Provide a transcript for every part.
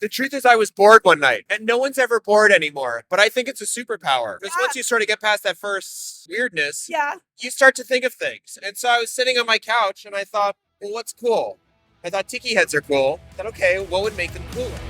The truth is, I was bored one night, and no one's ever bored anymore. But I think it's a superpower because Yeah. once you sort of get past that first weirdness, Yeah. you start to think of things. And so I was sitting on my couch, and I thought, well, what's cool? I thought tiki heads are cool. I thought, okay, what would make them cooler?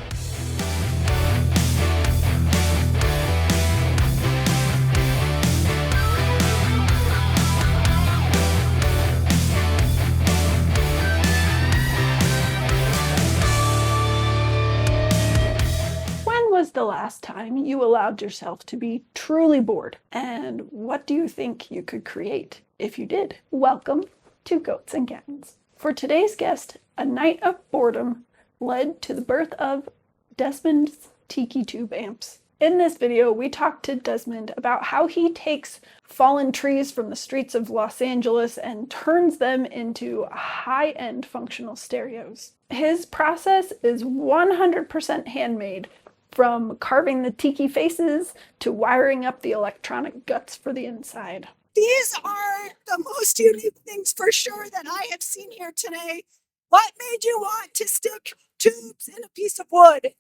When was the last time you allowed yourself to be truly bored? And what do you think you could create if you did? Welcome to Goats and Kittens. For today's guest, a night of boredom led to the birth of Desmond's Tiki tube amps. In this video, we talked to Desmond about how he takes fallen trees from the streets of Los Angeles and turns them into high-end functional stereos. His process is 100% handmade, from carving the tiki faces to wiring up the electronic guts for the inside. These are the most unique things for sure that I have seen here today. What made you want to stick tubes in a piece of wood?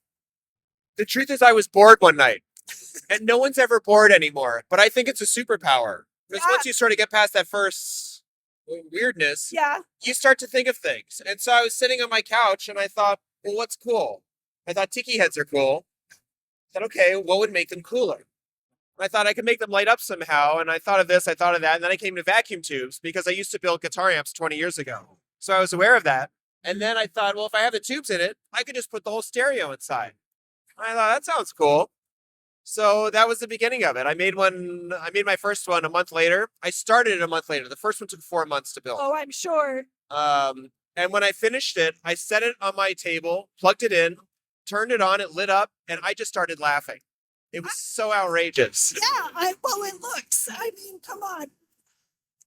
The truth is, I was bored one night, and no one's ever bored anymore. But I think it's a superpower because Yeah. once you sort of get past that first weirdness, Yeah. you start to think of things. And so I was sitting on my couch, and I thought, well, what's cool? I thought tiki heads are cool. I thought, okay, what would make them cooler? I thought I could make them light up somehow, and I thought of this, I thought of that, and then I came to vacuum tubes because I used to build guitar amps 20 years ago. So I was aware of that. And then I thought, well, if I have the tubes in it, I could just put the whole stereo inside. I thought, that sounds cool. So that was the beginning of it. I made my first one a month later. I started it a month later. The first one took 4 months to build. Oh, I'm sure. And when I finished it, I set it on my table, plugged it in, turned it on, it lit up, and I just started laughing. It was so outrageous. Yeah, well, it looks. I mean, come on.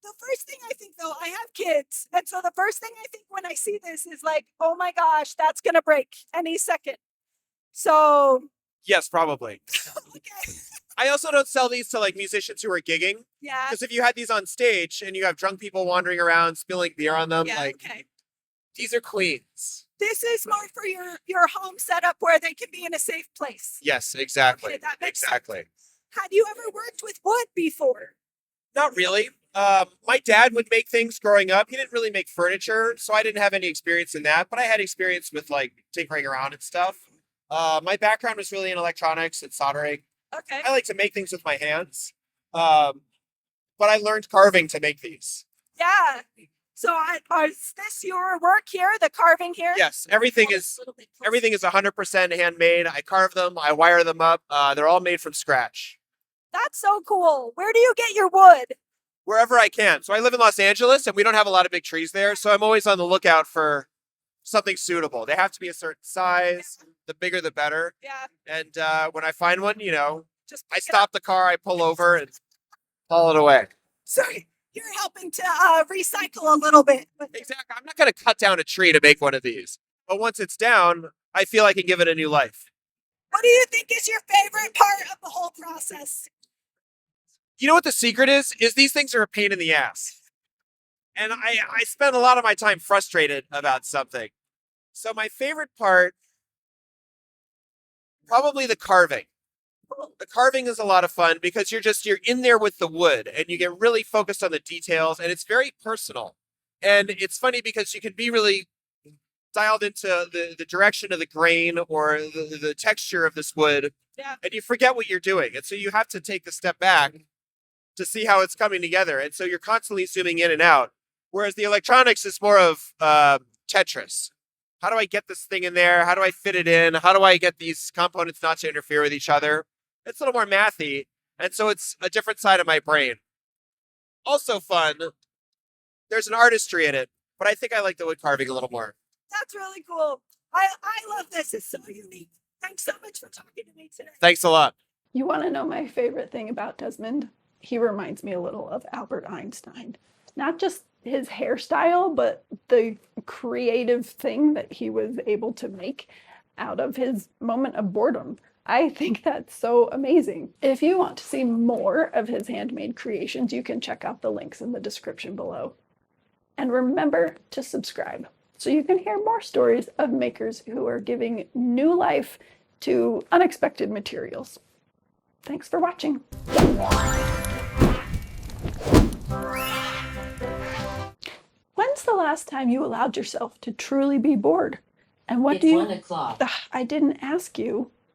The first thing I think, though, I have kids. And so the first thing I think when I see this is like, oh my gosh, that's going to break any second. So, Yes, probably. okay. I also don't sell these to like musicians who are gigging. Yeah. Because if you had these on stage and you have drunk people wandering around spilling beer on them, Yeah, like okay. these are queens. This is more for your home setup where they can be in a safe place. Yes, exactly. Okay, that makes sense. Exactly. Have you ever worked with wood before? Not really. My dad would make things growing up. He didn't really make furniture, so I didn't have any experience in that, but I had experience with like tinkering around and stuff. My background was really in electronics and soldering. Okay. I like to make things with my hands. But I learned carving to make these. Yeah. So is this your work here, the carving here? Yes, everything is 100% handmade. I carve them, I wire them up. They're all made from scratch. That's so cool. Where do you get your wood? Wherever I can. So I live in Los Angeles, and we don't have a lot of big trees there, so I'm always on the lookout for something suitable. They have to be a certain size. The bigger, the better. Yeah. And when I find one, Just I pick it stop the car, I pull over, and haul it away. Sorry, you're helping to recycle a little bit. But Exactly. I'm not going to cut down a tree to make one of these. But once it's down, I feel I can give it a new life. what do you think is your favorite part of the whole process? You know what the secret is? Is these things are a pain in the ass. And I spend a lot of my time frustrated about something. So my favorite part, probably the carving. The carving is a lot of fun because you're in there with the wood and you get really focused on the details, and it's very personal. And it's funny because you can be really dialed into the direction of the grain or the texture of this wood. Yeah. And you forget what you're doing. And so you have to take the step back to see how it's coming together. And so you're constantly zooming in and out. Whereas the electronics is more of Tetris. How do I get this thing in there? How do I fit it in? How do I get these components not to interfere with each other? It's a little more mathy. And so it's a different side of my brain. Also fun. There's an artistry in it, but I think I like the wood carving a little more. That's really cool. I love this. It's so unique. Thanks so much for talking to me today. Thanks a lot. You want to know my favorite thing about Desmond? He reminds me a little of Albert Einstein. Not just his hairstyle, but the creative thing that he was able to make out of his moment of boredom. I think that's so amazing. If you want to see more of his handmade creations, you can check out the links in the description below. And remember to subscribe. so you can hear more stories of makers who are giving new life to unexpected materials. Thanks for watching. When's the last time you allowed yourself to truly be bored? And what It's 1 o'clock. I didn't ask you.